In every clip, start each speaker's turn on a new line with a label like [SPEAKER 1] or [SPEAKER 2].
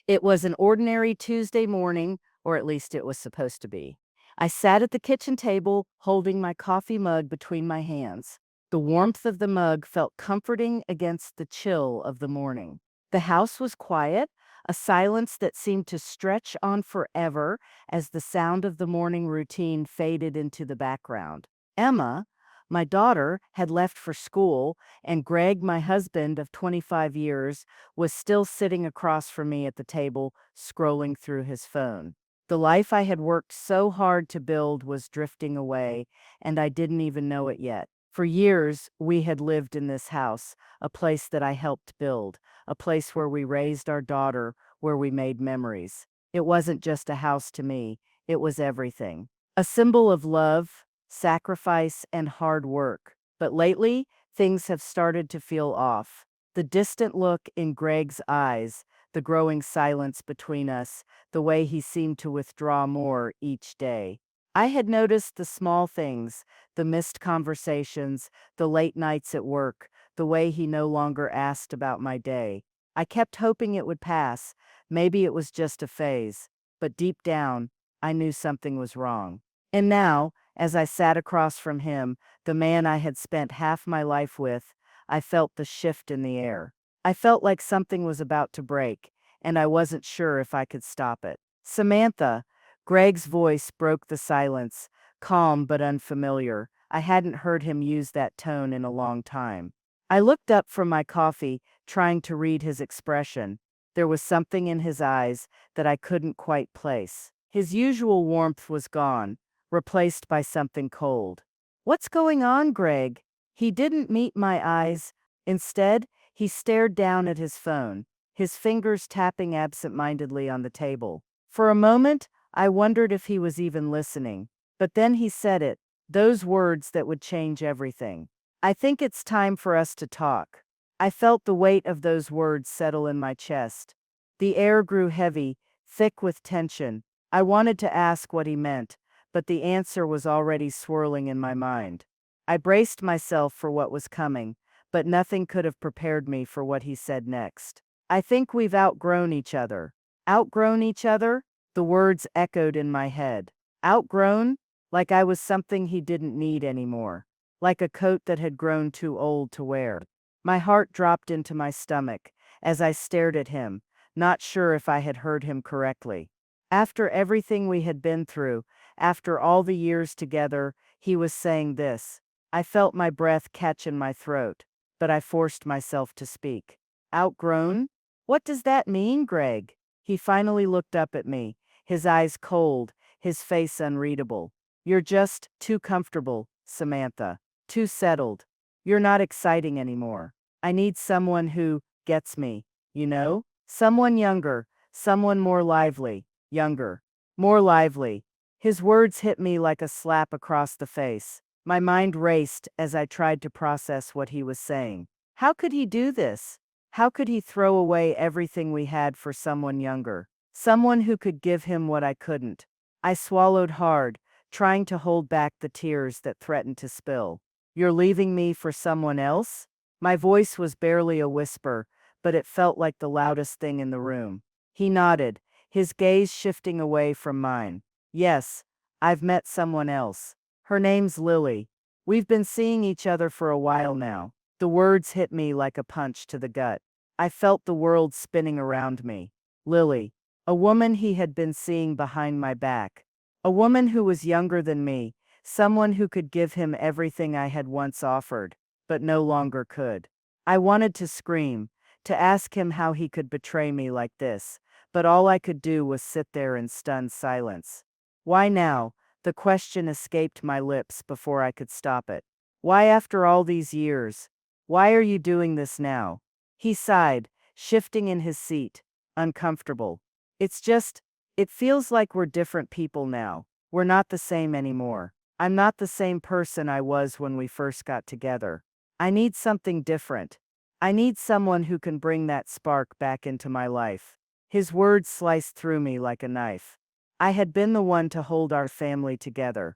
[SPEAKER 1] It was an ordinary Tuesday morning, or at least it was supposed to be. I sat at the kitchen table, holding my coffee mug between my hands. The warmth of the mug felt comforting against the chill of the morning. The house was quiet, a silence that seemed to stretch on forever as the sound of the morning routine faded into the background. Emma, my daughter, had left for school, and Greg, my husband of 25 years, was still sitting across from me at the table, scrolling through his phone. The life I had worked so hard to build was drifting away, and I didn't even know it yet. For years, we had lived in this house, a place that I helped build, a place where we raised our daughter, where we made memories. It wasn't just a house to me, it was everything. A symbol of love, sacrifice, and hard work. But lately, things have started to feel off. The distant look in Greg's eyes, the growing silence between us, the way he seemed to withdraw more each day. I had noticed the small things, the missed conversations, the late nights at work, the way he no longer asked about my day. I kept hoping it would pass. Maybe it was just a phase. But deep down, I knew something was wrong. And now, as I sat across from him, the man I had spent half my life with, I felt the shift in the air. I felt like something was about to break, and I wasn't sure if I could stop it. Samantha, Greg's voice broke the silence, calm but unfamiliar. I hadn't heard him use that tone in a long time. I looked up from my coffee, trying to read his expression. There was something in his eyes that I couldn't quite place. His usual warmth was gone, replaced by something cold. "What's going on, Greg?" He didn't meet my eyes. Instead, he stared down at his phone, his fingers tapping absent-mindedly on the table. For a moment, I wondered if he was even listening. But then he said it, those words that would change everything. "I think it's time for us to talk." I felt the weight of those words settle in my chest. The air grew heavy, thick with tension. I wanted to ask what he meant, but the answer was already swirling in my mind. I braced myself for what was coming, but nothing could have prepared me for what he said next. "I think we've outgrown each other." Outgrown each other? The words echoed in my head. Outgrown? Like I was something he didn't need anymore. Like a coat that had grown too old to wear. My heart dropped into my stomach as I stared at him, not sure if I had heard him correctly. After everything we had been through, after all the years together, he was saying this. I felt my breath catch in my throat, but I forced myself to speak. "Outgrown? What does that mean, Greg?" He finally looked up at me, his eyes cold, his face unreadable. "You're just too comfortable, Samantha. Too settled. You're not exciting anymore. I need someone who gets me, you know? Someone younger, someone more lively, younger, more lively." His words hit me like a slap across the face. My mind raced as I tried to process what he was saying. How could he do this? How could he throw away everything we had for someone younger? Someone who could give him what I couldn't. I swallowed hard, trying to hold back the tears that threatened to spill. "You're leaving me for someone else?" My voice was barely a whisper, but it felt like the loudest thing in the room. He nodded, his gaze shifting away from mine. "Yes, I've met someone else. Her name's Lily. We've been seeing each other for a while now." The words hit me like a punch to the gut. I felt the world spinning around me. Lily, a woman he had been seeing behind my back. A woman who was younger than me, someone who could give him everything I had once offered, but no longer could. I wanted to scream, to ask him how he could betray me like this, but all I could do was sit there in stunned silence. "Why now?" The question escaped my lips before I could stop it. "Why after all these years? Why are you doing this now?" He sighed, shifting in his seat, uncomfortable. It feels like we're different people now. We're not the same anymore. I'm not the same person I was when we first got together. I need something different. I need someone who can bring that spark back into my life." His words sliced through me like a knife. I had been the one to hold our family together,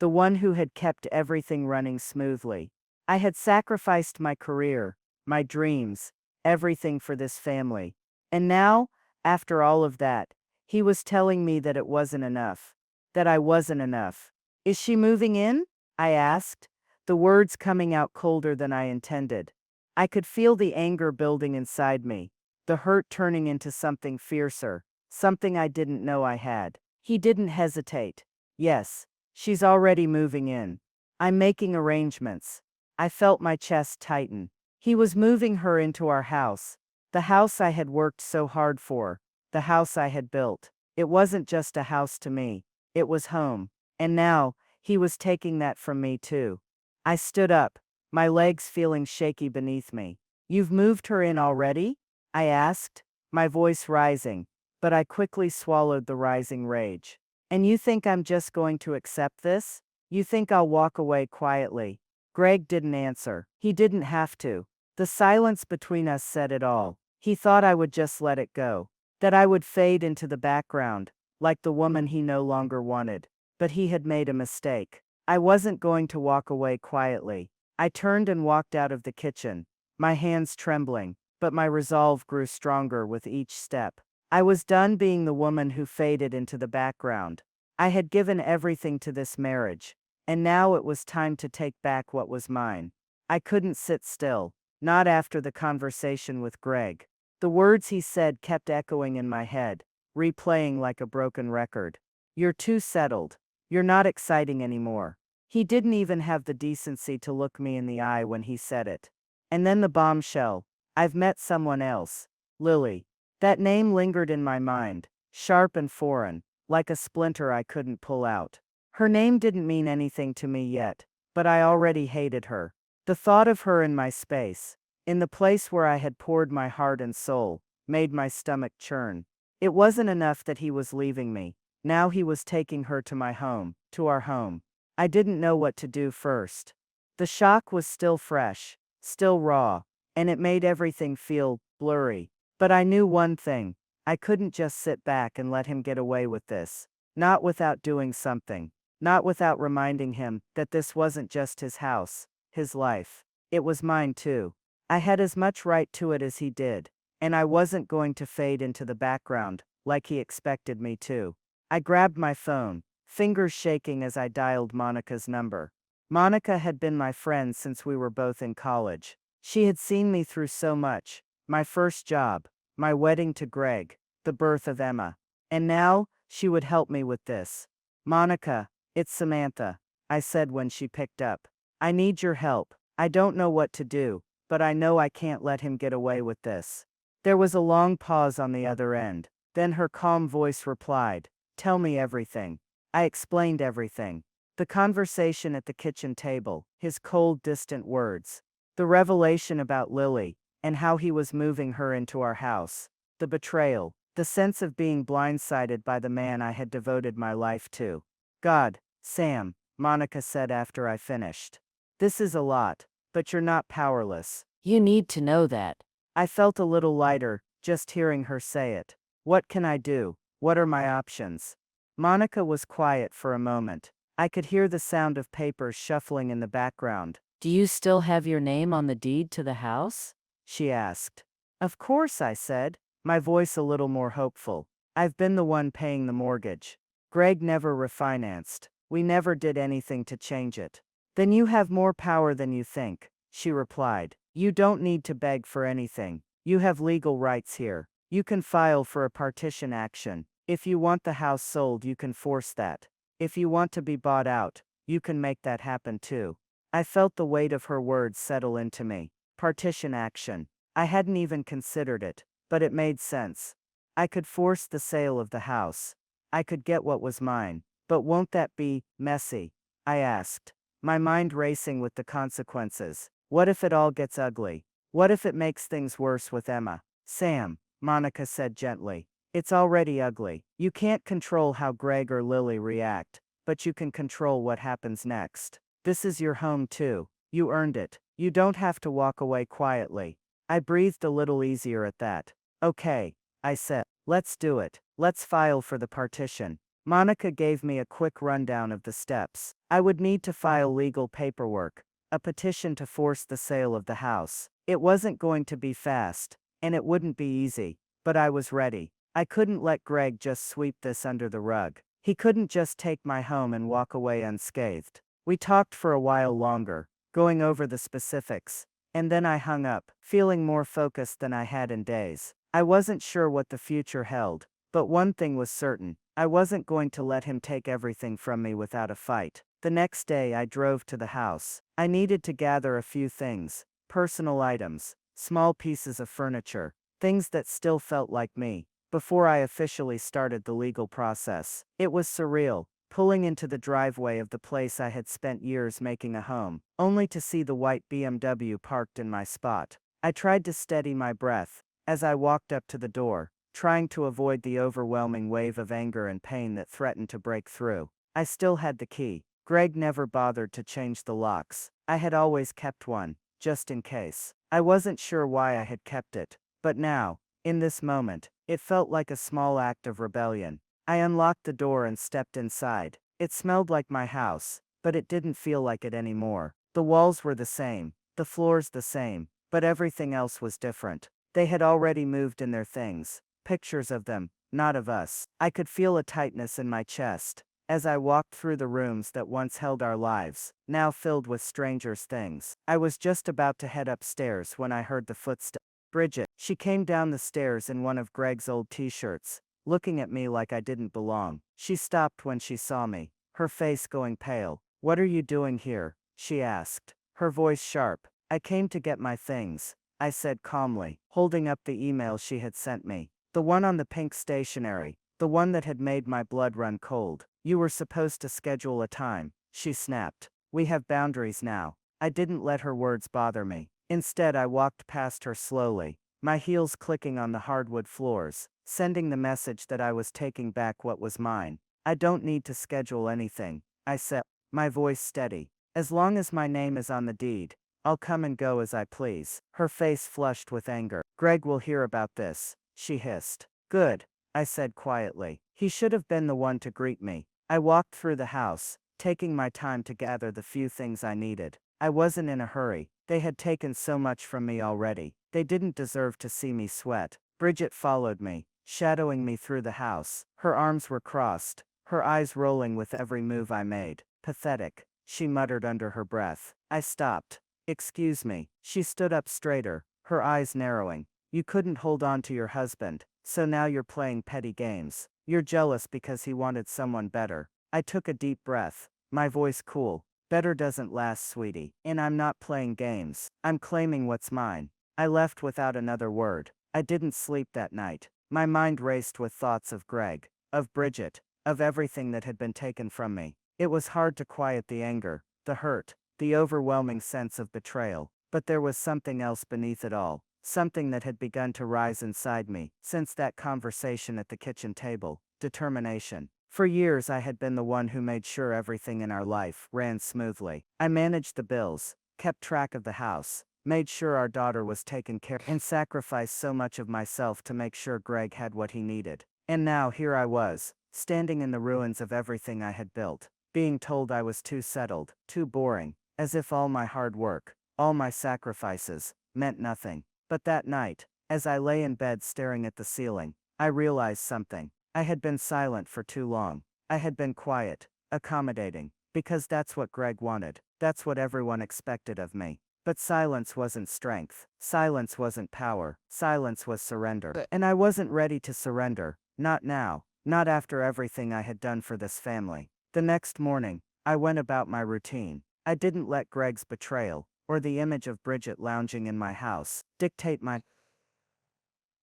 [SPEAKER 1] the one who had kept everything running smoothly. I had sacrificed my career, my dreams, everything for this family. And now, After all of that, he was telling me that it wasn't enough. That I wasn't enough. Is she moving in? I asked, the words coming out colder than I intended. I could feel the anger building inside me, the hurt turning into something fiercer, something I didn't know I had. He didn't hesitate. Yes, she's already moving in. I'm making arrangements. I felt my chest tighten. He was moving her into our house, the house I had worked so hard for, the house I had built. It wasn't just a house to me, it was home. And now, he was taking that from me too. I stood up, my legs feeling shaky beneath me. You've moved her in already? I asked, my voice rising, but I quickly swallowed the rising rage. And you think I'm just going to accept this? You think I'll walk away quietly? Greg didn't answer. He didn't have to. The silence between us said it all. He thought I would just let it go, that I would fade into the background, like the woman he no longer wanted. But he had made a mistake. I wasn't going to walk away quietly. I turned and walked out of the kitchen, my hands trembling, but my resolve grew stronger with each step. I was done being the woman who faded into the background. I had given everything to this marriage, and now it was time to take back what was mine. I couldn't sit still, not after the conversation with Greg. The words he said kept echoing in my head, replaying like a broken record. You're too settled. You're not exciting anymore. He didn't even have the decency to look me in the eye when he said it. And then the bombshell. I've met someone else. Lily. That name lingered in my mind, sharp and foreign, like a splinter I couldn't pull out. Her name didn't mean anything to me yet, but I already hated her. The thought of her in my space, in the place where I had poured my heart and soul, made my stomach churn. It wasn't enough that he was leaving me. Now he was taking her to my home, to our home. I didn't know what to do first. The shock was still fresh, still raw, and it made everything feel blurry. But I knew one thing. I couldn't just sit back and let him get away with this. Not without doing something. Not without reminding him that this wasn't just his house, his life. It was mine too. I had as much right to it as he did, and I wasn't going to fade into the background like he expected me to. I grabbed my phone, fingers shaking as I dialed Monica's number. Monica had been my friend since we were both in college. She had seen me through so much. My first job, my wedding to Greg, the birth of Emma. And now, she would help me with this. Monica, it's Samantha, I said when she picked up. I need your help. I don't know what to do, but I know I can't let him get away with this. There was a long pause on the other end. Then her calm voice replied, "Tell me everything." I explained everything. The conversation at the kitchen table, his cold, distant words. The revelation about Lily, and how he was moving her into our house. The betrayal, the sense of being blindsided by the man I had devoted my life to. God, Sam, Monica said after I finished. This is a lot, but you're not powerless. You need to know that. I felt a little lighter, just hearing her say it. What can I do? What are my options? Monica was quiet for a moment. I could hear the sound of papers shuffling in the background. Do you still have your name on the deed to the house? She asked. Of course, I said, my voice a little more hopeful. I've been the one paying the mortgage. Greg never refinanced. We never did anything to change it. Then you have more power than you think, she replied. You don't need to beg for anything. You have legal rights here. You can file for a partition action. If you want the house sold, you can force that. If you want to be bought out, you can make that happen too. I felt the weight of her words settle into me. Partition action. I hadn't even considered it, but it made sense. I could force the sale of the house. I could get what was mine. But won't that be messy? I asked, my mind racing with the consequences. What if it all gets ugly? What if it makes things worse with Emma? Sam, Monica said gently. It's already ugly. You can't control how Greg or Lily react, but you can control what happens next. This is your home too. You earned it. You don't have to walk away quietly. I breathed a little easier at that. Okay, I said. Let's do it. Let's file for the partition. Monica gave me a quick rundown of the steps. I would need to file legal paperwork, a petition to force the sale of the house. It wasn't going to be fast, and it wouldn't be easy, but I was ready. I couldn't let Greg just sweep this under the rug. He couldn't just take my home and walk away unscathed. We talked for a while longer, going over the specifics, and then I hung up, feeling more focused than I had in days. I wasn't sure what the future held, but one thing was certain: I wasn't going to let him take everything from me without a fight. The next day I drove to the house. I needed to gather a few things: personal items, small pieces of furniture, things that still felt like me, before I officially started the legal process. It was surreal, pulling into the driveway of the place I had spent years making a home, only to see the white BMW parked in my spot. I tried to steady my breath as I walked up to the door, trying to avoid the overwhelming wave of anger and pain that threatened to break through. I still had the key. Greg never bothered to change the locks. I had always kept one, just in case. I wasn't sure why I had kept it, but now, in this moment, it felt like a small act of rebellion. I unlocked the door and stepped inside. It smelled like my house, but it didn't feel like it anymore. The walls were the same, the floors the same, but everything else was different. They had already moved in their things. Pictures of them, not of us. I could feel a tightness in my chest as I walked through the rooms that once held our lives, now filled with strangers' things. I was just about to head upstairs when I heard the footsteps. Bridget. She came down the stairs in one of Greg's old t-shirts, looking at me like I didn't belong. She stopped when she saw me, her face going pale. "What are you doing here?" she asked, her voice sharp. "I came to get my things," I said calmly, holding up the email she had sent me. The one on the pink stationery, the one that had made my blood run cold. "You were supposed to schedule a time," she snapped. "We have boundaries now." I didn't let her words bother me. Instead, I walked past her slowly, my heels clicking on the hardwood floors, sending the message that I was taking back what was mine. "I don't need to schedule anything," I said, my voice steady. "As long as my name is on the deed, I'll come and go as I please." Her face flushed with anger. "Greg will hear about this," she hissed. "Good," I said quietly. He should have been the one to greet me. I walked through the house, taking my time to gather the few things I needed. I wasn't in a hurry. They had taken so much from me already. They didn't deserve to see me sweat. Bridget followed me, shadowing me through the house. Her arms were crossed, her eyes rolling with every move I made. "Pathetic," she muttered under her breath. I stopped. "Excuse me." She stood up straighter, her eyes narrowing. "You couldn't hold on to your husband, so now you're playing petty games. You're jealous because he wanted someone better." I took a deep breath, my voice cool. "Better doesn't last, sweetie. And I'm not playing games. I'm claiming what's mine." I left without another word. I didn't sleep that night. My mind raced with thoughts of Greg, of Bridget, of everything that had been taken from me. It was hard to quiet the anger, the hurt, the overwhelming sense of betrayal. But there was something else beneath it all, something that had begun to rise inside me since that conversation at the kitchen table: determination. For years I had been the one who made sure everything in our life ran smoothly. I managed the bills, kept track of the house, made sure our daughter was taken care of, and sacrificed so much of myself to make sure Greg had what he needed. And now here I was, standing in the ruins of everything I had built, being told I was too settled, too boring, as if all my hard work, all my sacrifices, meant nothing. But that night, as I lay in bed staring at the ceiling, I realized something. I had been silent for too long. I had been quiet, accommodating, because that's what Greg wanted. That's what everyone expected of me. But silence wasn't strength. Silence wasn't power. Silence was surrender. And I wasn't ready to surrender. Not now. Not after everything I had done for this family. The next morning, I went about my routine. I didn't let Greg's betrayal, or the image of Bridget lounging in my house, dictate my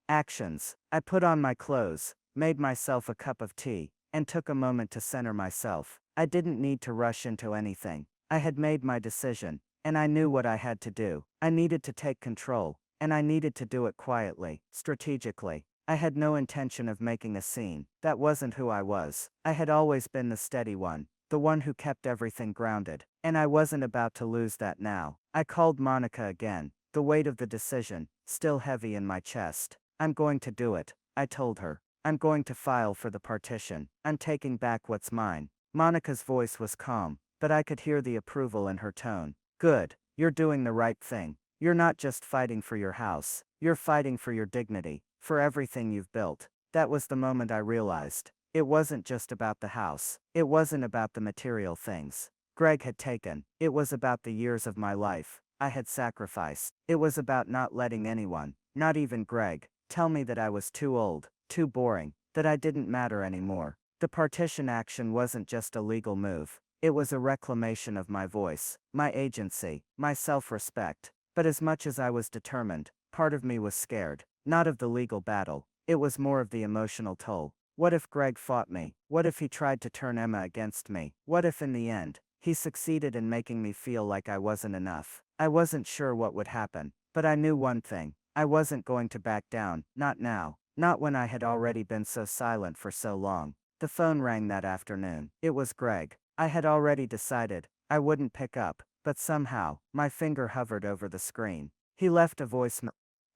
[SPEAKER 1] actions. I put on my clothes, made myself a cup of tea, and took a moment to center myself. I didn't need to rush into anything. I had made my decision, and I knew what I had to do. I needed to take control, and I needed to do it quietly, strategically. I had no intention of making a scene. That wasn't who I was. I had always been the steady one, the one who kept everything grounded, and I wasn't about to lose that now. I called Monica again, the weight of the decision still heavy in my chest. "I'm going to do it," I told her. "I'm going to file for the partition. I'm taking back what's mine." Monica's voice was calm, but I could hear the approval in her tone. "Good. You're doing the right thing. You're not just fighting for your house. You're fighting for your dignity, for everything you've built."
[SPEAKER 2] That was the moment I realized. It wasn't just about the house. It wasn't about the material things Greg had taken. It was about the years of my life I had sacrificed. It was about not letting anyone, not even Greg, tell me that I was too old, too boring, that I didn't matter anymore. The partition action wasn't just a legal move. It was a reclamation of my voice, my agency, my self-respect. But as much as I was determined, part of me was scared. Not of the legal battle. It was more of the emotional toll. What if Greg fought me? What if he tried to turn Emma against me? What if in the end, he succeeded in making me feel like I wasn't enough? I wasn't sure what would happen, but I knew one thing. I wasn't going to back down, not now, not when I had already been so silent for so long. The phone rang that afternoon. It was Greg. I had already decided I wouldn't pick up, but somehow, my finger hovered over the screen. He left a voicemail.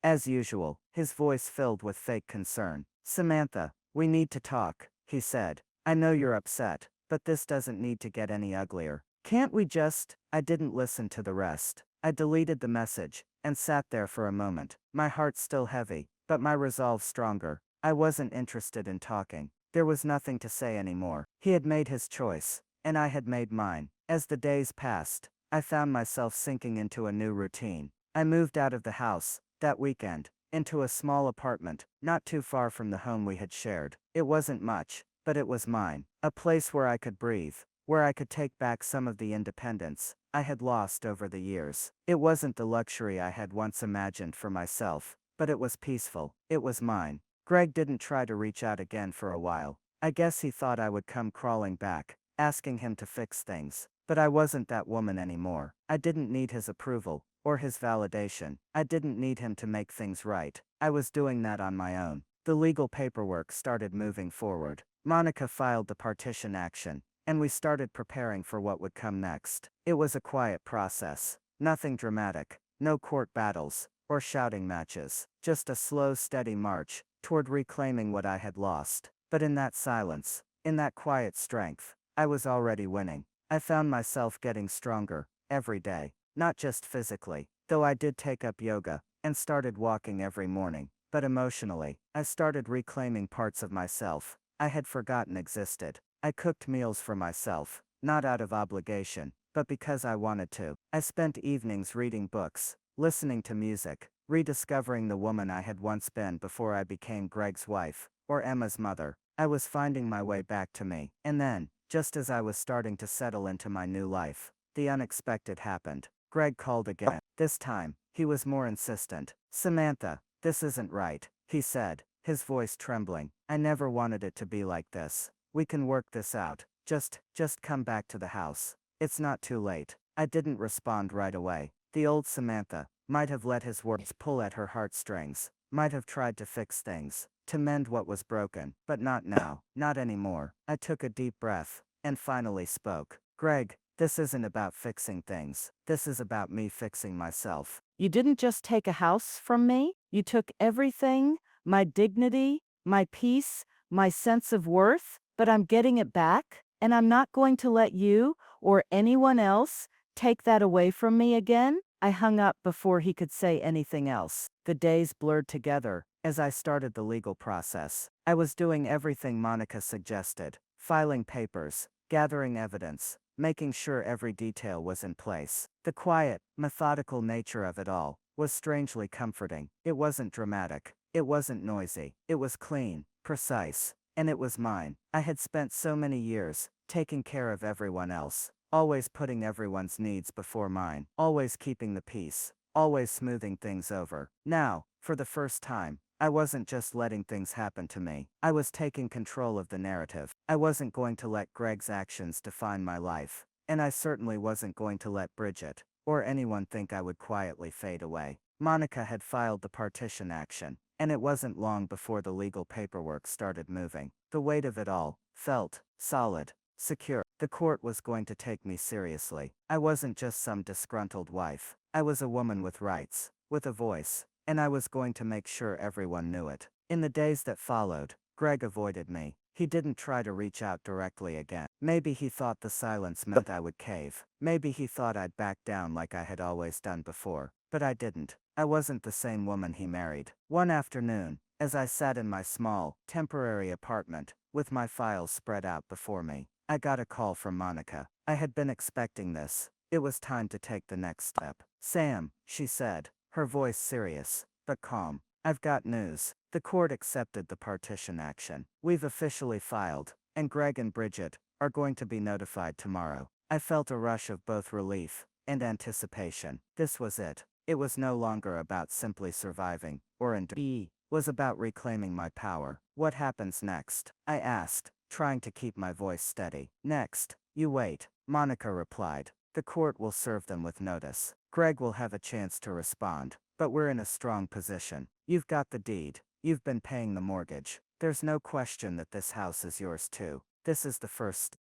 [SPEAKER 2] As usual, his voice filled with fake concern. "Samantha, we need to talk," he said. "I know you're upset, but this doesn't need to get any uglier. Can't we just—" I didn't listen to the rest. I deleted the message and sat there for a moment, my heart still heavy, but my resolve stronger. I wasn't interested in talking. There was nothing to say anymore. He had made his choice, and I had made mine. As the days passed, I found myself sinking into a new routine. I moved out of the house, that weekend, into a small apartment, not too far from the home we had shared. It wasn't much, but it was mine. A place where I could breathe, where I could take back some of the independence I had lost over the years. It wasn't the luxury I had once imagined for myself, but it was peaceful. It was mine. Greg didn't try to reach out again for a while. I guess he thought I would come crawling back, asking him to fix things. But I wasn't that woman anymore. I didn't need his approval, or his validation. I didn't need him to make things right. I was doing that on my own. The legal paperwork started moving forward. Monica filed the partition action, and we started preparing for what would come next. It was a quiet process. Nothing dramatic. No court battles, or shouting matches. Just a slow, steady march toward reclaiming what I had lost. But in that silence, in that quiet strength, I was already winning. I found myself getting stronger, every day. Not just physically, though I did take up yoga, and started walking every morning, but emotionally, I started reclaiming parts of myself I had forgotten existed. I cooked meals for myself, not out of obligation, but because I wanted to. I spent evenings reading books, listening to music, rediscovering the woman I had once been before I became Greg's wife, or Emma's mother. I was finding my way back to me. And then, just as I was starting to settle into my new life, the unexpected happened. Greg called again. This time, he was more insistent. "Samantha, this isn't right," he said, his voice trembling. "I never wanted it to be like this. We can work this out. Just come back to the house. It's not too late." I didn't respond right away. The old Samantha might have let his words pull at her heartstrings, might have tried to fix things, to mend what was broken, but not now, not anymore. I took a deep breath, and finally spoke. "Greg, this isn't about fixing things. This is about me fixing myself."
[SPEAKER 1] You didn't just take a house from me, you took everything, my dignity, my peace, my sense of worth, but I'm getting it back, and I'm not going to let you or anyone else take that away from me again. I hung up before he could say anything else. The days blurred together as I started the legal process. I was doing everything Monica suggested, filing papers, gathering evidence, making sure every detail was in place. The quiet, methodical nature of it all was strangely comforting. It wasn't dramatic. It wasn't noisy. It was clean, precise, and it was mine. I had spent so many years taking care of everyone else, always putting everyone's needs before mine, always keeping the peace, always smoothing things over. Now, for the first time, I wasn't just letting things happen to me. I was taking control of the narrative. I wasn't going to let Greg's actions define my life, and I certainly wasn't going to let Bridget or anyone think I would quietly fade away. Monica had filed the partition action, and it wasn't long before the legal paperwork started moving. The weight of it all felt solid, secure. The court was going to take me seriously. I wasn't just some disgruntled wife. I was a woman with rights, with a voice, and I was going to make sure everyone knew it. In the days that followed, Greg avoided me. He didn't try to reach out directly again. Maybe he thought the silence meant I would cave. Maybe he thought I'd back down like I had always done before. But I didn't. I wasn't the same woman he married. One afternoon,
[SPEAKER 2] As I sat in my small, temporary apartment, with my files spread out before me, I got a call from Monica. I had been expecting this. It was time to take the next step. Sam, she said, her voice serious, but calm. I've got news. The court accepted the partition action. We've officially filed, and Greg and Bridget are going to be notified tomorrow. I felt a rush of both relief and anticipation. This was it. It was no longer about simply surviving, or enduring. Was about reclaiming my power. What happens next? I asked, trying to keep my voice steady. Next, you wait, Monica replied. The court will serve them with notice. Greg will have a chance to respond, but we're in a strong position. You've got the deed. You've been paying the mortgage. There's no question that this house is yours too. This is the first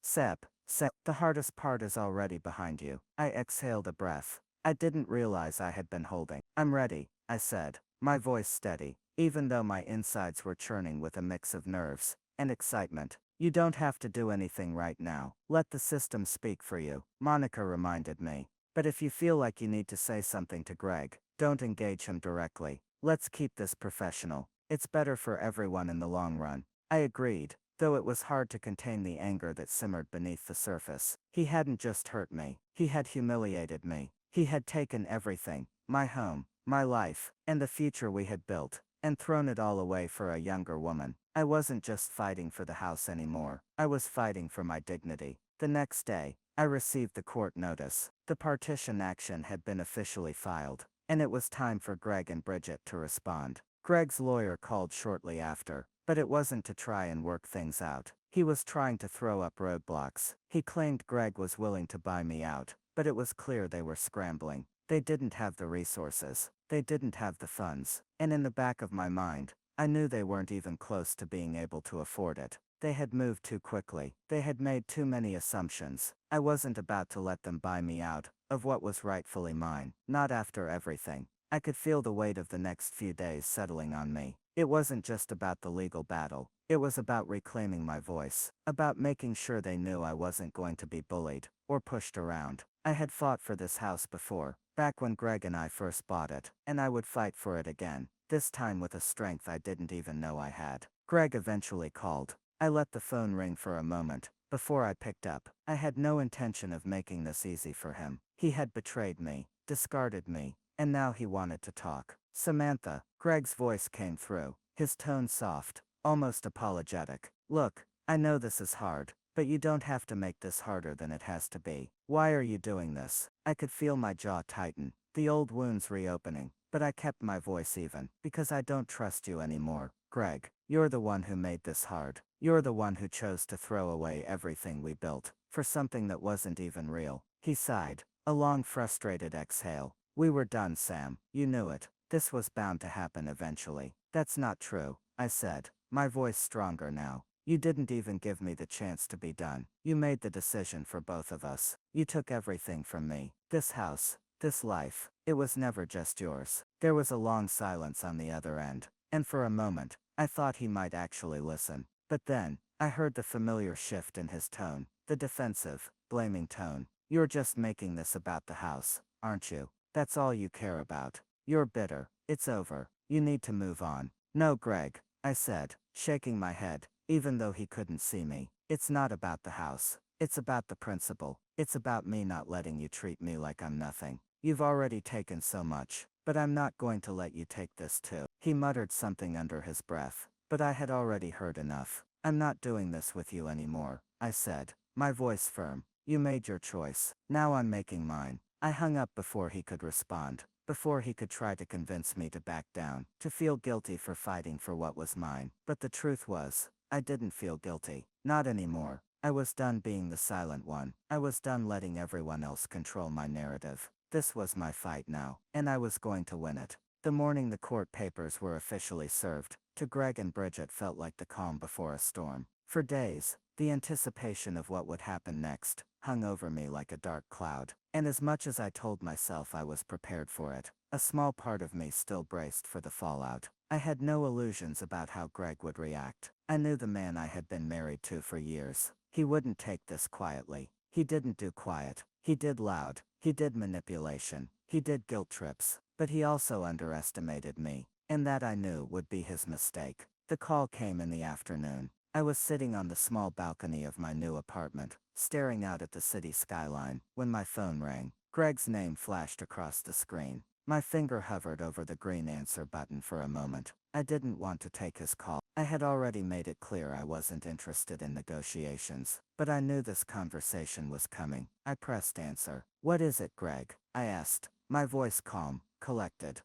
[SPEAKER 2] step. The hardest part is already behind you. I exhaled a breath. I didn't realize I had been holding. I'm ready, I said, my voice steady, even though my insides were churning with a mix of nerves and excitement. You don't have to do anything right now. Let the system speak for you, Monica reminded me. But if you feel like you need to say something to Greg, don't engage him directly. Let's keep this professional. It's better for everyone in the long run. I agreed, though it was hard to contain the anger that simmered beneath the surface. He hadn't just hurt me. He had humiliated me. He had taken everything, my home, my life, and the future we had built, and thrown it all away for a younger woman. I wasn't just fighting for the house anymore. I was fighting for my dignity. The next day, I received the court notice. The partition action had been officially filed, and it was time for Greg and Bridget to respond. Greg's lawyer called shortly after, but it wasn't to try and work things out. He was trying to throw up roadblocks. He claimed Greg was willing to buy me out, but it was clear they were scrambling. They didn't have the resources. They didn't have the funds. And in the back of my mind, I knew they weren't even close to being able to afford it. They had moved too quickly. They had made too many assumptions. I wasn't about to let them buy me out of what was rightfully mine. Not after everything. I could feel the weight of the next few days settling on me. It wasn't just about the legal battle. It was about reclaiming my voice. About making sure they knew I wasn't going to be bullied or pushed around. I had fought for this house before, back when Greg and I first bought it, and I would fight for it again, this time with a strength I didn't even know I had. Greg eventually called. I let the phone ring for a moment, before I picked up. I had no intention of making this easy for him. He had betrayed me, discarded me, and now he wanted to talk. Samantha, Greg's voice came through, his tone soft, almost apologetic. Look, I know this is hard, but you don't have to make this harder than it has to be. Why are you doing this? I could feel my jaw tighten, the old wounds reopening, but I kept my voice even. Because I don't trust you anymore, Greg. You're the one who made this hard. You're the one who chose to throw away everything we built, for something that wasn't even real. He sighed, a long frustrated exhale. We were done, Sam. You knew it. This was bound to happen eventually. That's not true, I said, my voice stronger now. You didn't even give me the chance to be done. You made the decision for both of us. You took everything from me. This house, this life. It was never just yours. There was a long silence on the other end, and for a moment, I thought he might actually listen. But then, I heard the familiar shift in his tone, the defensive, blaming tone. You're just making this about the house, aren't you? That's all you care about. You're bitter. It's over. You need to move on. No, Greg, I said, shaking my head, even though he couldn't see me. It's not about the house. It's about the principle. It's about me not letting you treat me like I'm nothing. You've already taken so much, but I'm not going to let you take this too. He muttered something under his breath, but I had already heard enough. I'm not doing this with you anymore, I said, my voice firm. You made your choice. Now I'm making mine. I hung up before he could respond, before he could try to convince me to back down, to feel guilty for fighting for what was mine. But the truth was, I didn't feel guilty. Not anymore. I was done being the silent one. I was done letting everyone else control my narrative. This was my fight now, and I was going to win it. The morning the court papers were officially served, to Greg and Bridget felt like the calm before a storm. For days, the anticipation of what would happen next hung over me like a dark cloud, and as much as I told myself I was prepared for it, a small part of me still braced for the fallout. I had no illusions about how Greg would react. I knew the man I had been married to for years. He wouldn't take this quietly. He didn't do quiet. He did loud. He did manipulation. He did guilt trips. But he also underestimated me. and that I knew would be his mistake. The call came in the afternoon. I was sitting on the small balcony of my new apartment, staring out at the city skyline, when my phone rang. Greg's name flashed across the screen. My finger hovered over the green answer button for a moment. I didn't want to take his call. I had already made it clear I wasn't interested in negotiations, but I knew this conversation was coming. I pressed answer. "What is it, Greg?" I asked, my voice calm, collected.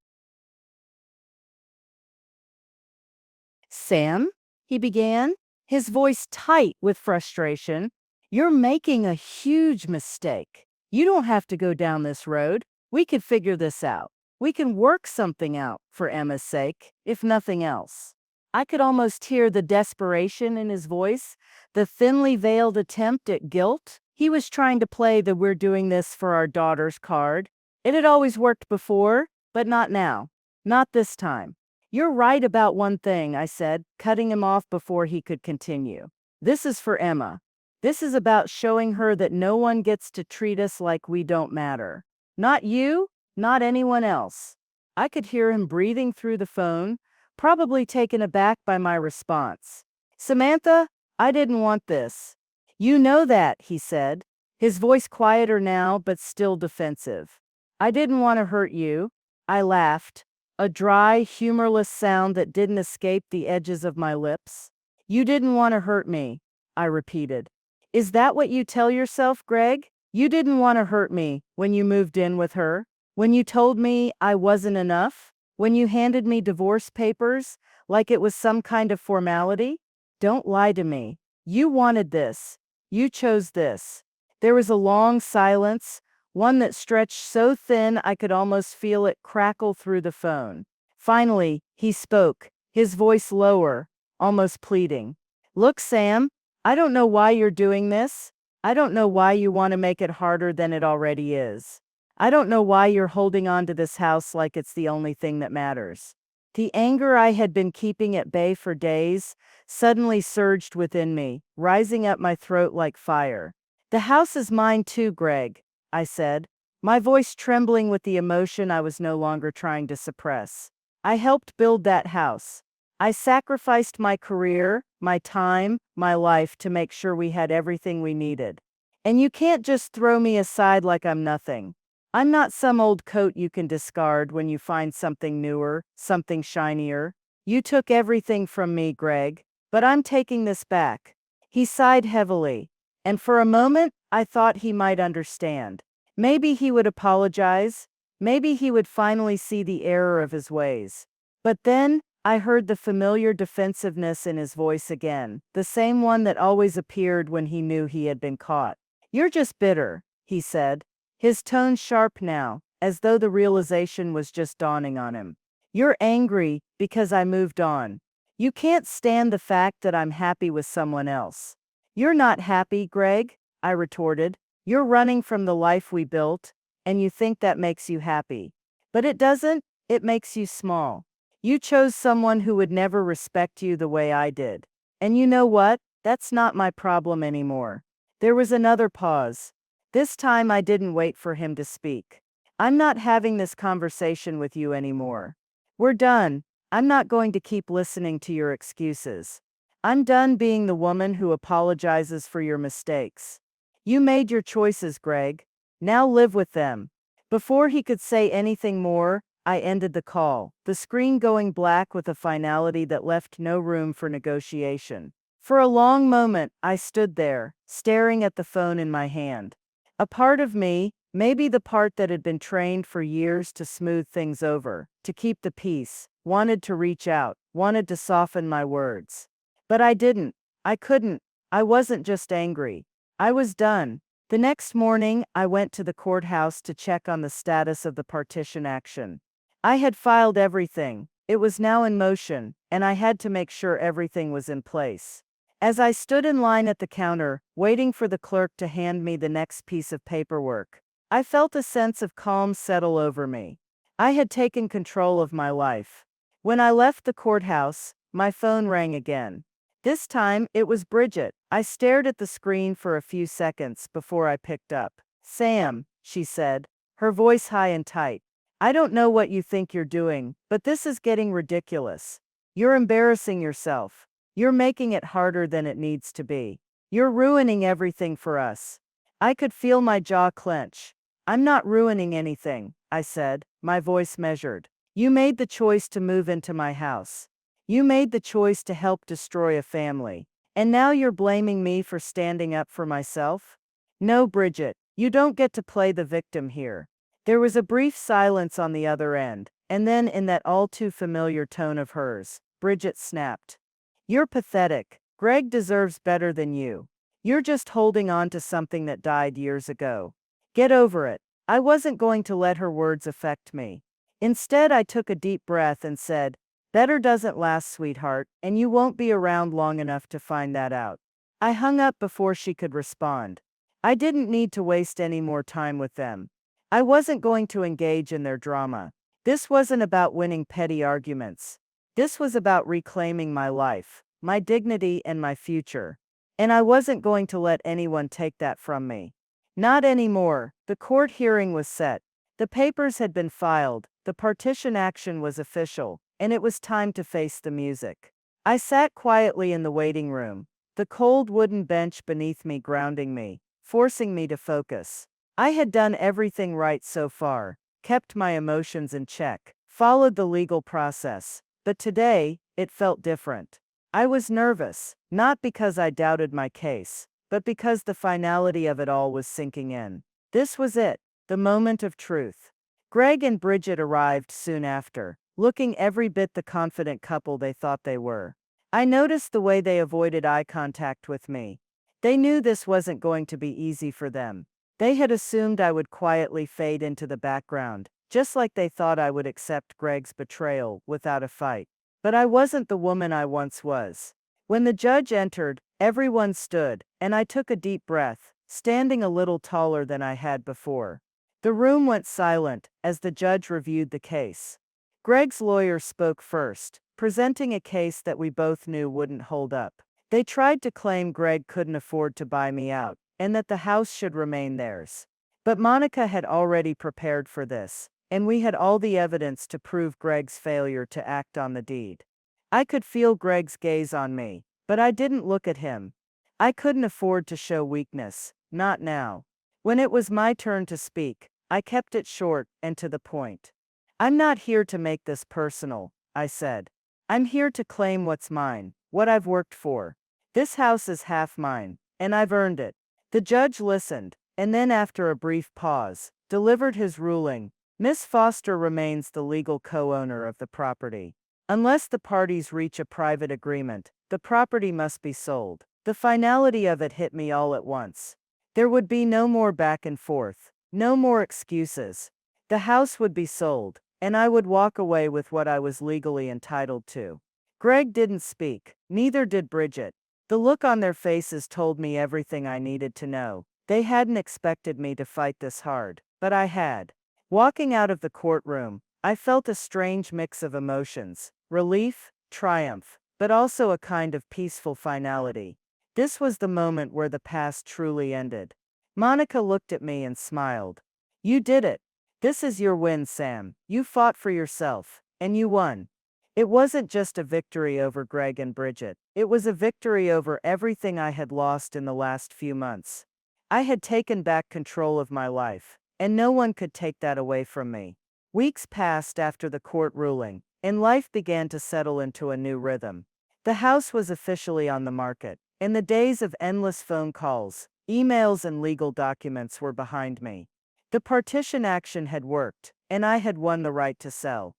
[SPEAKER 1] Sam, he began, his voice tight with frustration, you're making a huge mistake. You don't have to go down this road. We could figure this out. We can work something out for Emma's sake, if nothing else. I could almost hear the desperation in his voice, the thinly veiled attempt at guilt. He was trying to play the "we're doing this for our daughters" card. It had always worked before, but not now. Not this time. You're right about one thing, I said, cutting him off before he could continue. This is for Emma. This is about showing her that no one gets to treat us like we don't matter. Not you, not anyone else. I could hear him breathing through the phone, probably taken aback by my response. Samantha, I didn't want this. You know that, he said, his voice quieter now but still defensive. I didn't want to hurt you. I laughed, a dry, humorless sound that didn't escape the edges of my lips. You didn't want to hurt me, I repeated. Is that what you tell yourself, Greg? You didn't want to hurt me when you moved in with her? When you told me I wasn't enough? When you handed me divorce papers like it was some kind of formality? Don't lie to me. You wanted this. You chose this. There was a long silence, one that stretched so thin I could almost feel it crackle through the phone. Finally, he spoke, his voice lower, almost pleading. Look, Sam, I don't know why you're doing this. I don't know why you want to make it harder than it already is. I don't know why you're holding on to this house like it's the only thing that matters. The anger I had been keeping at bay for days suddenly surged within me, rising up my throat like fire. The house is mine too, Greg, I said, my voice trembling with the emotion I was no longer trying to suppress. I helped build that house. I sacrificed my career, my time, my life to make sure we had everything we needed. And you can't just throw me aside like I'm nothing. I'm not some old coat you can discard when you find something newer, something shinier. You took everything from me, Greg, but I'm taking this back. He sighed heavily, and for a moment, I thought he might understand. Maybe he would apologize. Maybe he would finally see the error of his ways. But then, I heard the familiar defensiveness in his voice again, the same one that always appeared when he knew he had been caught. You're just bitter, he said, his tone sharp now, as though the realization was just dawning on him. You're angry because I moved on. You can't stand the fact that I'm happy with someone else. You're not happy, Greg, I retorted. You're running from the life we built, and you think that makes you happy. But it doesn't, it makes you small. You chose someone who would never respect you the way I did. And you know what? That's not my problem anymore. There was another pause. This time I didn't wait for him to speak. I'm not having this conversation with you anymore. We're done. I'm not going to keep listening to your excuses. I'm done being the woman who apologizes for your mistakes. You made your choices, Greg. Now live with them. Before he could say anything more, I ended the call, the screen going black with a finality that left no room for negotiation. For a long moment, I stood there, staring at the phone in my hand. A part of me, maybe the part that had been trained for years to smooth things over, to keep the peace, wanted to reach out, wanted to soften my words. But I didn't. I couldn't. I wasn't just angry. I was done. The next morning, I went to the courthouse to check on the status of the partition action. I had filed everything. It was now in motion, and I had to make sure everything was in place. As I stood in line at the counter, waiting for the clerk to hand me the next piece of paperwork, I felt a sense of calm settle over me. I had taken control of my life. When I left the courthouse, my phone rang again. This time, it was Bridget. I stared at the screen for a few seconds before I picked up. Sam, she said, her voice high and tight. I don't know what you think you're doing, but this is getting ridiculous. You're embarrassing yourself. You're making it harder than it needs to be. You're ruining everything for us." I could feel my jaw clench. "I'm not ruining anything," I said, my voice measured. "You made the choice to move into my house. You made the choice to help destroy a family. And now you're blaming me for standing up for myself? No, Bridget, you don't get to play the victim here." There was a brief silence on the other end, and then in that all too familiar tone of hers, Bridget snapped. "You're pathetic. Greg deserves better than you. You're just holding on to something that died years ago. Get over it." I wasn't going to let her words affect me. Instead, I took a deep breath and said, "Better doesn't last, sweetheart, and you won't be around long enough to find that out." I hung up before she could respond. I didn't need to waste any more time with them. I wasn't going to engage in their drama. This wasn't about winning petty arguments. This was about reclaiming my life, my dignity, and my future. And I wasn't going to let anyone take that from me. Not anymore. The court hearing was set. The papers had been filed, the partition action was official, and it was time to face the music. I sat quietly in the waiting room, the cold wooden bench beneath me grounding me, forcing me to focus. I had done everything right so far, kept my emotions in check, followed the legal process, but today, it felt different. I was nervous, not because I doubted my case, but because the finality of it all was sinking in. This was it, the moment of truth. Greg and Bridget arrived soon after, looking every bit the confident couple they thought they were. I noticed the way they avoided eye contact with me. They knew this wasn't going to be easy for them. They had assumed I would quietly fade into the background, just like they thought I would accept Greg's betrayal without a fight. But I wasn't the woman I once was. When the judge entered, everyone stood, and I took a deep breath, standing a little taller than I had before. The room went silent as the judge reviewed the case. Greg's lawyer spoke first, presenting a case that we both knew wouldn't hold up. They tried to claim Greg couldn't afford to buy me out, and that the house should remain theirs. But Monica had already prepared for this, and we had all the evidence to prove Greg's failure to act on the deed. I could feel Greg's gaze on me, but I didn't look at him. I couldn't afford to show weakness, not now. When it was my turn to speak, I kept it short and to the point. "I'm not here to make this personal," I said. "I'm here to claim what's mine, what I've worked for. This house is half mine, and I've earned it." The judge listened, and then after a brief pause, delivered his ruling. "Miss Foster remains the legal co-owner of the property. Unless the parties reach a private agreement, the property must be sold." The finality of it hit me all at once. There would be no more back and forth, no more excuses. The house would be sold, and I would walk away with what I was legally entitled to. Greg didn't speak, neither did Bridget. The look on their faces told me everything I needed to know. They hadn't expected me to fight this hard, but I had. Walking out of the courtroom, I felt a strange mix of emotions, relief, triumph, but also a kind of peaceful finality. This was the moment where the past truly ended. Monica looked at me and smiled. "You did it. This is your win, Sam. You fought for yourself, and you won." It wasn't just a victory over Greg and Bridget. It was a victory over everything I had lost in the last few months. I had taken back control of my life, and no one could take that away from me. Weeks passed after the court ruling, and life began to settle into a new rhythm. The house was officially on the market, and the days of endless phone calls, emails, and legal documents were behind me. The partition action had worked, and I had won the right to sell.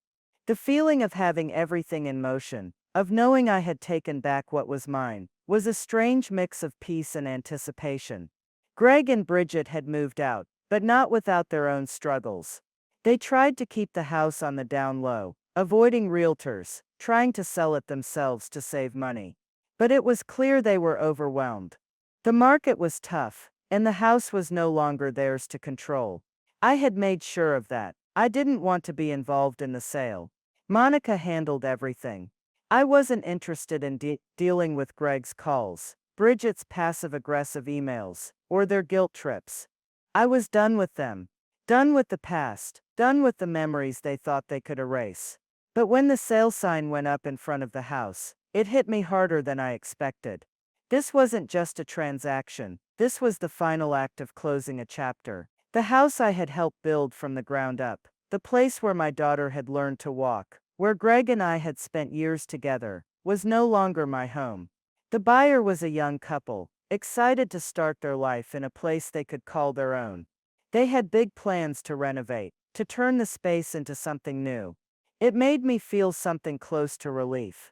[SPEAKER 1] The feeling of having everything in motion, of knowing I had taken back what was mine, was a strange mix of peace and anticipation. Greg and Bridget had moved out, but not without their own struggles. They tried to keep the house on the down low, avoiding realtors, trying to sell it themselves to save money. But it was clear they were overwhelmed. The market was tough, and the house was no longer theirs to control. I had made sure of that. I didn't want to be involved in the sale. Monica handled everything. I wasn't interested in dealing with Greg's calls, Bridget's passive-aggressive emails, or their guilt trips. I was done with them.
[SPEAKER 2] Done with the past, done with the memories they thought they could erase. But when the sale sign went up in front of the house, it hit me harder than I expected. This wasn't just a transaction, this was the final act of closing a chapter. The house I had helped build from the ground up, the place where my daughter had learned to walk, where Greg and I had spent years together, was no longer my home. The buyer was a young couple, excited to start their life in a place they could call their own. They had big plans to renovate, to turn the space into something new. It made me feel something close to relief.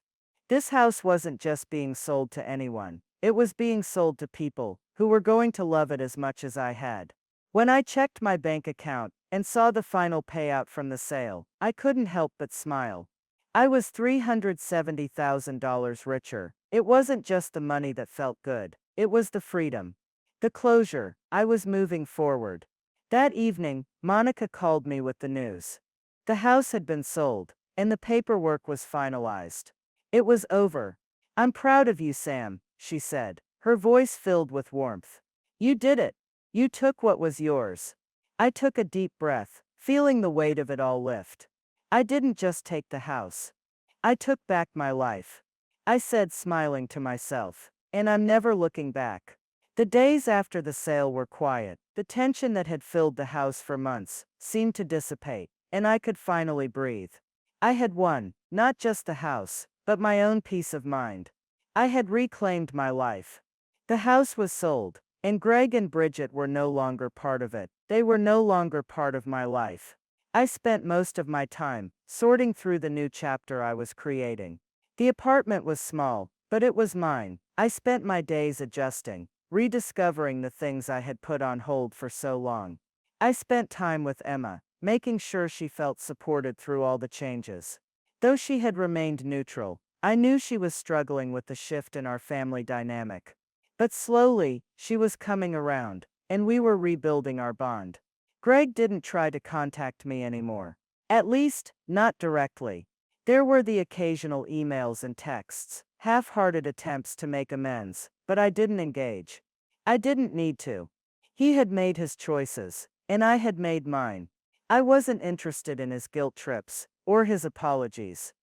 [SPEAKER 2] This house wasn't just being sold to anyone, it was being sold to people who were going to love it as much as I had. When I checked my bank account and saw the final payout from the sale, I couldn't help but smile. I was $370,000 richer. It wasn't just the money that felt good, it was the freedom. The closure. I was moving forward. That evening, Monica called me with the news. The house had been sold, and the paperwork was finalized. It was over. "I'm proud of you, Sam," she said, her voice filled with warmth. "You did it. You took what was yours." I took a deep breath, feeling the weight of it all lift. I didn't just take the house. I took back my life. I said, smiling to myself, and I'm never looking back. The days after the sale were quiet. The tension that had filled the house for months seemed to dissipate, and I could finally breathe. I had won, not just the house, but my own peace of mind. I had reclaimed my life. The house was sold, and Greg and Bridget were no longer part of it. They were no longer part of my life. I spent most of my time sorting through the new chapter I was creating. The apartment was small, but it was mine. I spent my days adjusting, rediscovering the things I had put on hold for so long. I spent time with Emma, making sure she felt supported through all the changes. Though she had remained neutral, I knew she was struggling with the shift in our family dynamic. But slowly, she was coming around, and we were rebuilding our bond. Greg didn't try to contact me anymore. At least, not directly. There were the occasional emails and texts, half-hearted attempts to make amends, but I didn't engage. I didn't need to. He had made his choices, and I had made mine. I wasn't interested in his guilt trips, or his apologies.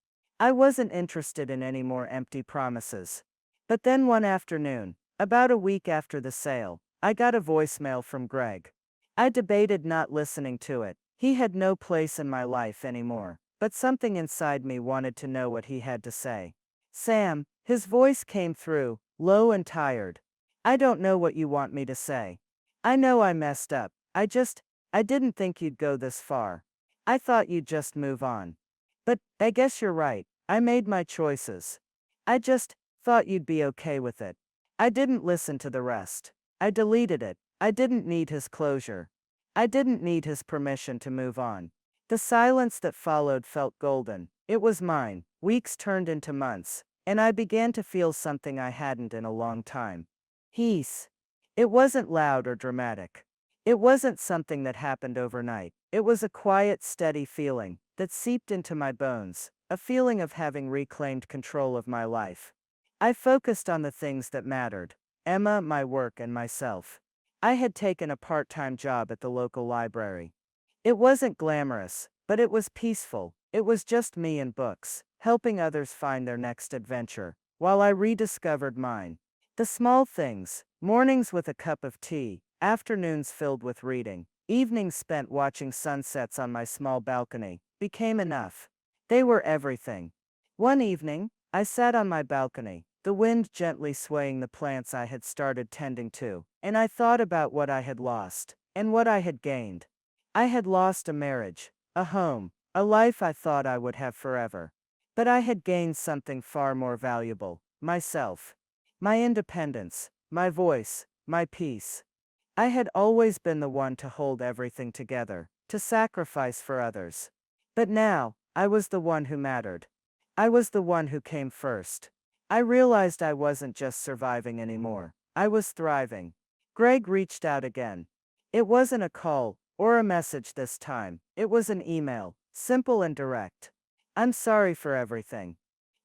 [SPEAKER 2] I wasn't interested in any more empty promises. But then one afternoon, about a week after the sale, I got a voicemail from Greg. I debated not listening to it. He had no place in my life anymore, but something inside me wanted to know what he had to say. "Sam," his voice came through, low and tired. "I don't know what you want me to say. I know I messed up. I didn't think you'd go this far. I thought you'd just move on. But I guess you're right. I made my choices. I just thought you'd be okay with it." I didn't listen to the rest. I deleted it. I didn't need his closure. I didn't need his permission to move on. The silence that followed felt golden. It was mine. Weeks turned into months, and I began to feel something I hadn't in a long time. Peace. It wasn't loud or dramatic. It wasn't something that happened overnight. It was a quiet, steady feeling that seeped into my bones, a feeling of having reclaimed control of my life. I focused on the things that mattered: Emma, my work, and myself. I had taken a part-time job at the local library. It wasn't glamorous, but it was peaceful. It was just me and books, helping others find their next adventure, while I rediscovered mine. The small things: mornings with a cup of tea, afternoons filled with reading, evenings spent watching sunsets on my small balcony, became enough. They were everything. One evening, I sat on my balcony, the wind gently swaying the plants I had started tending to, and I thought about what I had lost, and what I had gained. I had lost a marriage, a home, a life I thought I would have forever. But I had gained something far more valuable: myself. My independence, my voice, my peace. I had always been the one to hold everything together, to sacrifice for others. But now, I was the one who mattered. I was the one who came first. I realized I wasn't just surviving anymore. I was thriving. Greg reached out again. It wasn't a call or a message this time. It was an email, simple and direct. "I'm sorry for everything.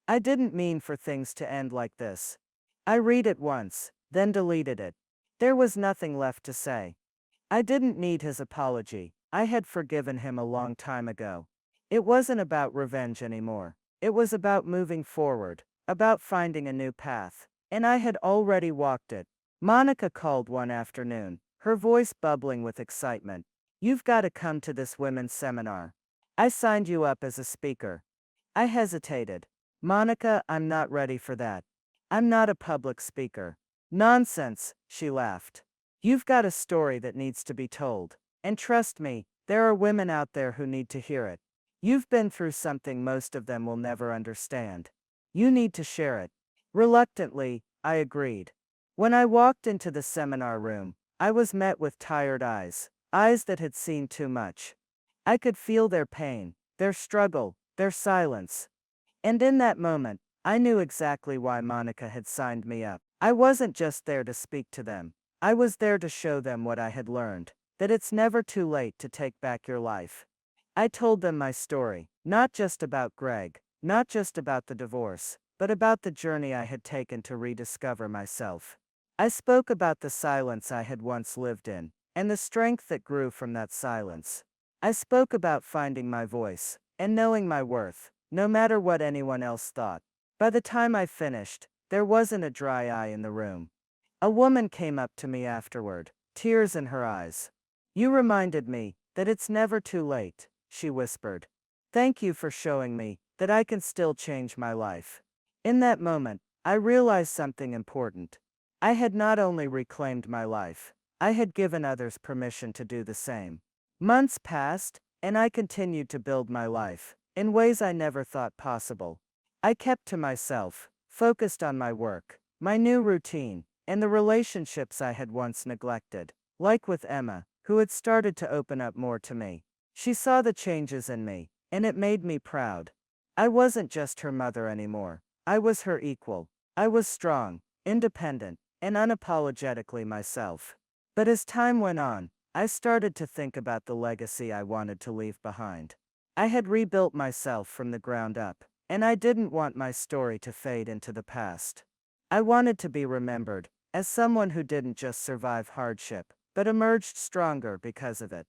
[SPEAKER 2] I didn't mean for things to end like this." I read it once, then deleted it. There was nothing left to say. I didn't need his apology. I had forgiven him a long time ago. It wasn't about revenge anymore. It was about moving forward, about finding a new path. And I had already walked it. Monica called one afternoon, her voice bubbling with excitement. "You've got to come to this women's seminar. I signed you up as a speaker." I hesitated. "Monica, I'm not ready for that. I'm not a public speaker." "Nonsense," she laughed. "You've got a story that needs to be told. And trust me, there are women out there who need to hear it. You've been through something most of them will never understand. You need to share it." Reluctantly, I agreed. When I walked into the seminar room, I was met with tired eyes, eyes that had seen too much. I could feel their pain, their struggle, their silence. And in that moment, I knew exactly why Monica had signed me up. I wasn't just there to speak to them. I was there to show them what I had learned, that it's never too late to take back your life. I told them my story, not just about Greg, not just about the divorce, but about the journey I had taken to rediscover myself. I spoke about the silence I had once lived in, and the strength that grew from that silence. I spoke about finding my voice, and knowing my worth, no matter what anyone else thought. By the time I finished, there wasn't a dry eye in the room. A woman came up to me afterward, tears in her eyes. "You reminded me that it's never too late," she whispered. "Thank you for showing me that I can still change my life." In that moment, I realized something important. I had not only reclaimed my life, I had given others permission to do the same. Months passed, and I continued to build my life, in ways I never thought possible. I kept to myself, focused on my work, my new routine, and the relationships I had once neglected, like with Emma, who had started to open up more to me. She saw the changes in me, and it made me proud. I wasn't just her mother anymore. I was her equal. I was strong, independent, and unapologetically myself. But as time went on, I started to think about the legacy I wanted to leave behind. I had rebuilt myself from the ground up, and I didn't want my story to fade into the past. I wanted to be remembered as someone who didn't just survive hardship, but emerged stronger because of it.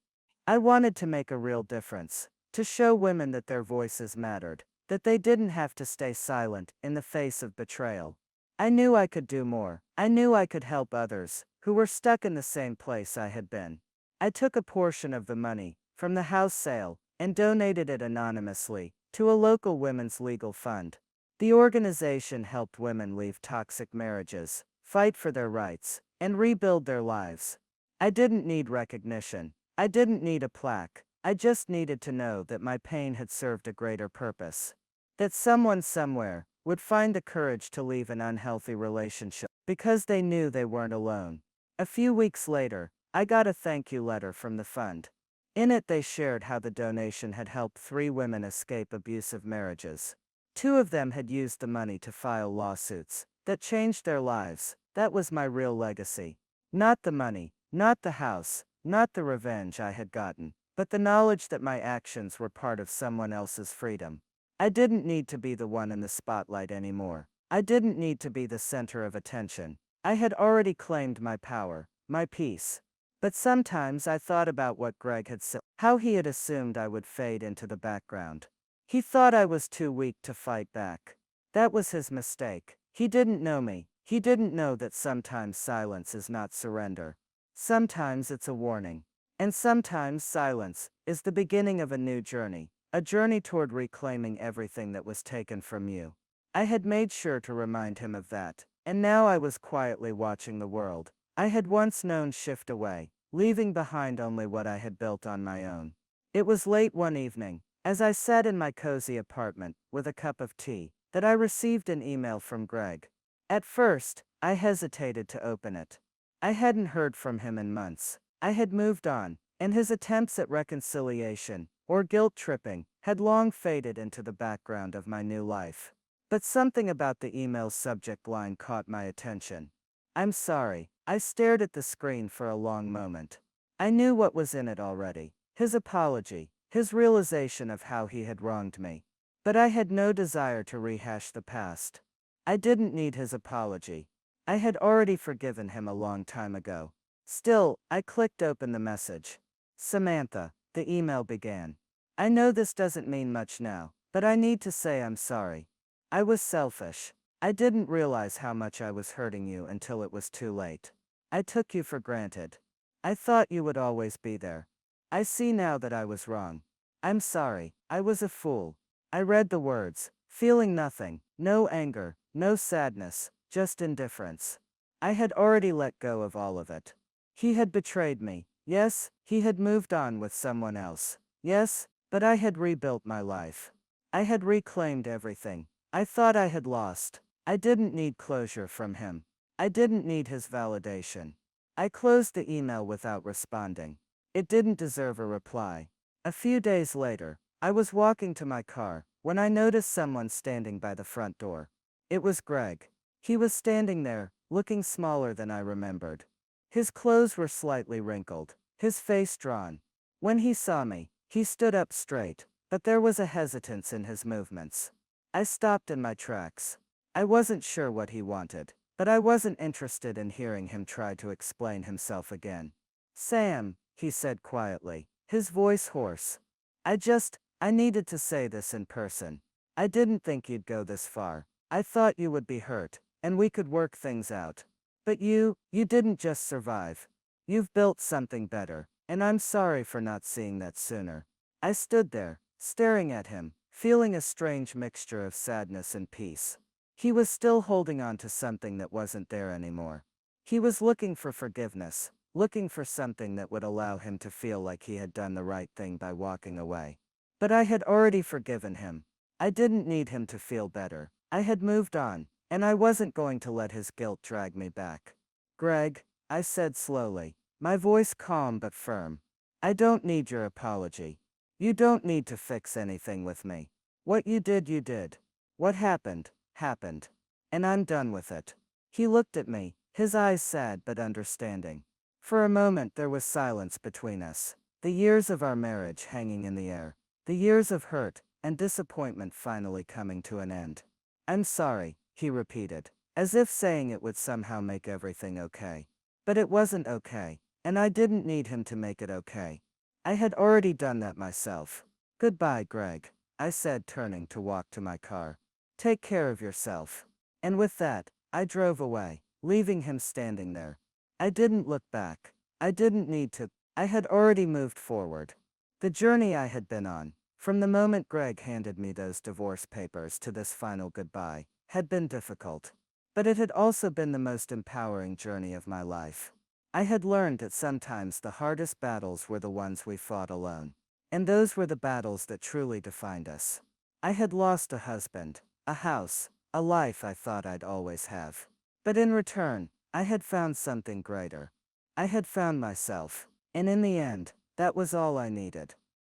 [SPEAKER 2] I wanted to make a real difference, to show women that their voices mattered, that they didn't have to stay silent in the face of betrayal. I knew I could do more. I knew I could help others who were stuck in the same place I had been. I took a portion of the money from the house sale and donated it anonymously to a local women's legal fund. The organization helped women leave toxic marriages, fight for their rights, and rebuild their lives. I didn't need recognition. I didn't need a plaque. I just needed to know that my pain had served a greater purpose. That someone somewhere would find the courage to leave an unhealthy relationship because they knew they weren't alone. A few weeks later, I got a thank you letter from the fund. In it, they shared how the donation had helped 3 women escape abusive marriages. 2 of them had used the money to file lawsuits that changed their lives. That was my real legacy. Not the money, not the house, not the revenge I had gotten, but the knowledge that my actions were part of someone else's freedom. I didn't need to be the one in the spotlight anymore. I didn't need to be the center of attention. I had already claimed my power, my peace. But sometimes I thought about what Greg had said, how he had assumed I would fade into the background. He thought I was too weak to fight back. That was his mistake. He didn't know me. He didn't know that sometimes silence is not surrender. Sometimes it's a warning. And sometimes silence is the beginning of a new journey, a journey toward reclaiming everything that was taken from you. I had made sure to remind him of that, and now I was quietly watching the world I had once known shift away, leaving behind only what I had built on my own. It was late one evening, as I sat in my cozy apartment with a cup of tea, that I received an email from Greg. At first, I hesitated to open it. I hadn't heard from him in months. I had moved on, and his attempts at reconciliation, or guilt tripping, had long faded into the background of my new life. But something about the email's subject line caught my attention. "I'm sorry." I stared at the screen for a long moment. I knew what was in it already. His apology, his realization of how he had wronged me. But I had no desire to rehash the past. I didn't need his apology. I had already forgiven him a long time ago. Still, I clicked open the message. "Samantha, The email began. I know this doesn't mean much now, but I need to say I'm sorry. I was selfish. I didn't realize how much I was hurting you until it was too late. I took you for granted. I thought you would always be there. I see now that I was wrong. I'm sorry, I was a fool. I read the words, feeling nothing, no anger, no sadness, just indifference. I had already let go of all of it. He had betrayed me. Yes, he had moved on with someone else. Yes, but I had rebuilt my life. I had reclaimed everything. I thought I had lost. I didn't need closure from him. I didn't need his validation. I closed the email without responding. It didn't deserve a reply. A few days later, I was walking to my car when I noticed someone standing by the front door. It was Greg. He was standing there, looking smaller than I remembered. His clothes were slightly wrinkled, his face drawn. When he saw me, he stood up straight, but there was a hesitance in his movements. I stopped in my tracks. I wasn't sure what he wanted, but I wasn't interested in hearing him try to explain himself again. Sam, he said quietly, his voice hoarse. I needed to say this in person. I didn't think you'd go this far. I thought you would be hurt, and we could work things out. But you didn't just survive. You've built something better, and I'm sorry for not seeing that sooner. I stood there, staring at him, feeling a strange mixture of sadness and peace. He was still holding on to something that wasn't there anymore. He was looking for forgiveness, looking for something that would allow him to feel like he had done the right thing by walking away. But I had already forgiven him. I didn't need him to feel better. I had moved on, and I wasn't going to let his guilt drag me back. Greg, I said slowly, my voice calm but firm. I don't need your apology. You don't need to fix anything with me. What you did, you did. What happened, happened. And I'm done with it. He looked at me, his eyes sad but understanding. For a moment there was silence between us, the years of our marriage hanging in the air, the years of hurt and disappointment finally coming to an end. I'm sorry, he repeated, as if saying it would somehow make everything okay. But it wasn't okay, and I didn't need him to make it okay. I had already done that myself. Goodbye, Greg, I said, turning to walk to my car. Take care of yourself. And with that, I drove away, leaving him standing there. I didn't look back. I didn't need to. I had already moved forward. The journey I had been on, from the moment Greg handed me those divorce papers to this final goodbye, had been difficult. But it had also been the most empowering journey of my life. I had learned that sometimes the hardest battles were the ones we fought alone. And those were the battles that truly defined us. I had lost a husband, a house, a life I thought I'd always have. But in return, I had found something greater. I had found myself. And in the end, that was all I needed.